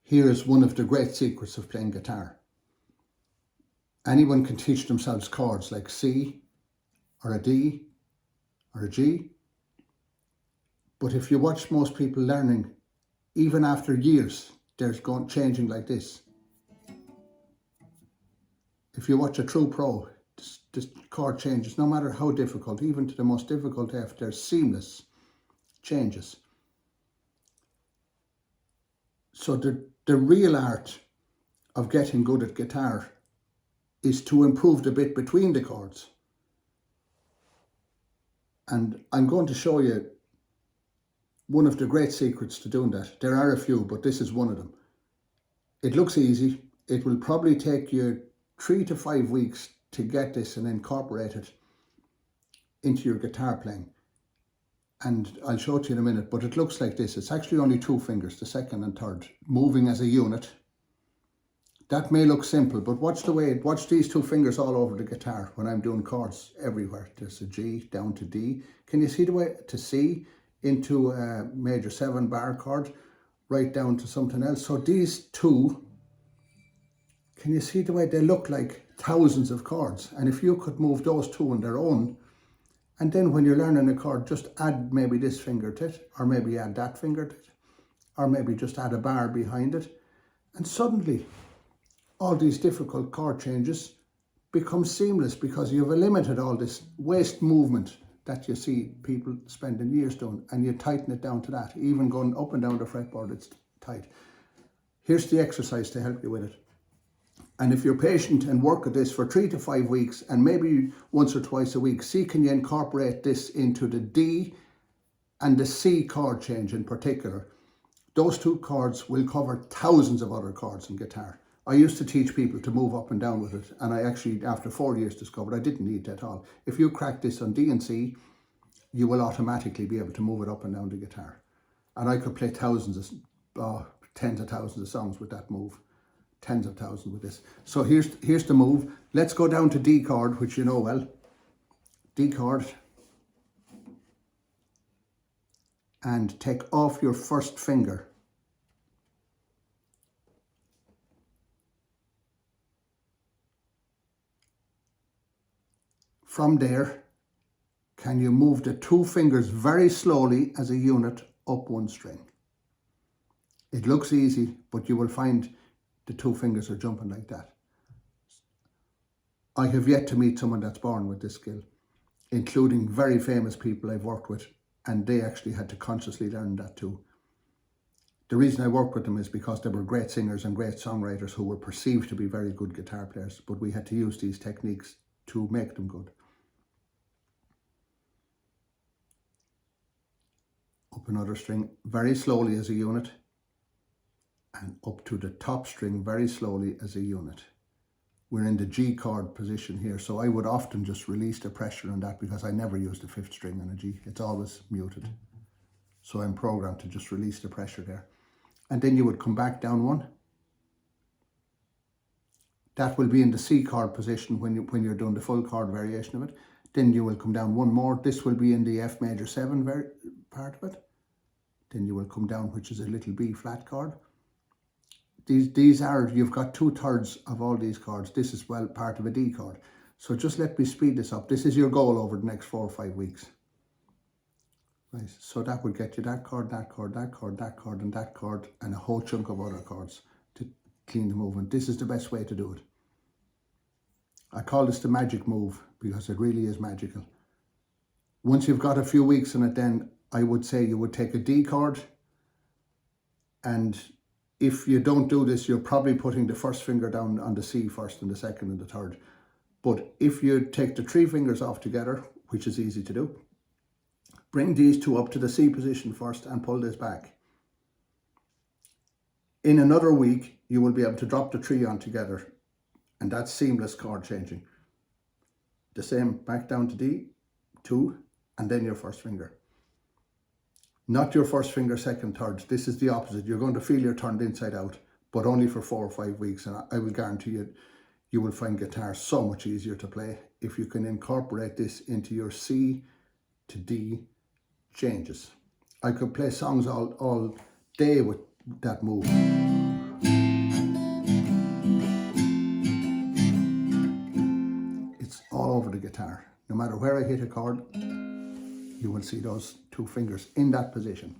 Here is one of the great secrets of playing guitar. Anyone can teach themselves chords like C or a D or a G. But if you watch most people learning, even after years, they're changing like this. If you watch a true pro, this chord changes, no matter how difficult, even to the most difficult F, they're seamless changes. So the real art of getting good at guitar is to improve the bit between the chords. And I'm going to show you one of the great secrets to doing that. There are a few, but this is one of them. It looks easy. It will probably take you 3 to 5 weeks to get this and incorporate it into your guitar playing. And I'll show it to you in a minute, but it looks like this. It's actually only 2 fingers, the second and third, moving as a unit. That may look simple, but watch these 2 fingers all over the guitar when I'm doing chords everywhere. There's a G down to D. Can you see the way to C into a major 7 bar chord, right down to something else? So these 2, can you see the way they look like thousands of chords? And if you could move those 2 on their own, and then when you're learning a chord, just add maybe this finger to it, or maybe add that finger to it, or maybe just add a bar behind it, and suddenly all these difficult chord changes become seamless because you've eliminated all this waste movement that you see people spending years doing, and you tighten it down to that. Even going up and down the fretboard, it's tight. Here's the exercise to help you with it. And if you're patient and work at this for 3 to 5 weeks, and maybe once or twice a week, see can you incorporate this into the D and the C chord change in particular. Those 2 chords will cover thousands of other chords in guitar. I used to teach people to move up and down with it, and I actually, after 4 years, discovered I didn't need that at all. If you crack this on D and C, you will automatically be able to move it up and down the guitar. And I could play tens of thousands of songs with that move. Tens of thousands with this. So here's the move. Let's go down to D chord, which you know well. D chord. And take off your first finger. From there, can you move the 2 fingers very slowly as a unit up 1 string? It looks easy, but you will find the 2 fingers are jumping like that. I have yet to meet someone that's born with this skill, including very famous people I've worked with, and they actually had to consciously learn that too. The reason I worked with them is because they were great singers and great songwriters who were perceived to be very good guitar players, but we had to use these techniques to make them good. Up another string very slowly as a unit, and up to the top string very slowly as a unit. We're in the G chord position here, so I would often just release the pressure on that because I never use the 5th string on a G. It's always muted. So I'm programmed to just release the pressure there. And then you would come back down 1. That will be in the C chord position when you're doing the full chord variation of it. Then you will come down 1 more. This will be in the F major 7 part of it. Then you will come down, which is a little B flat chord. These are, you've got 2/3 of all these chords. This is well part of a D chord. So just let me speed this up. This is your goal over the next 4 or 5 weeks. Right, so that would get you that chord, that chord, that chord, that chord, and that chord, and a whole chunk of other chords to clean the movement. This is the best way to do it. I call this the magic move because it really is magical. Once you've got a few weeks in it, then I would say you would take a D chord, and if you don't do this, you're probably putting the first finger down on the C first and the second and the third. But if you take the 3 fingers off together, which is easy to do, bring these 2 up to the C position first and pull this back. In another week, you will be able to drop the 3 on together, and that's seamless chord changing. The same, back down to D, 2, and then your first finger. Not your first finger, second, third. This is the opposite. You're going to feel you're turned inside out, but only for 4 or 5 weeks. And I will guarantee you, you will find guitar so much easier to play if you can incorporate this into your C to D changes. I could play songs all day with that move. all over the guitar. No matter where I hit a chord, you will see those two fingers in that position.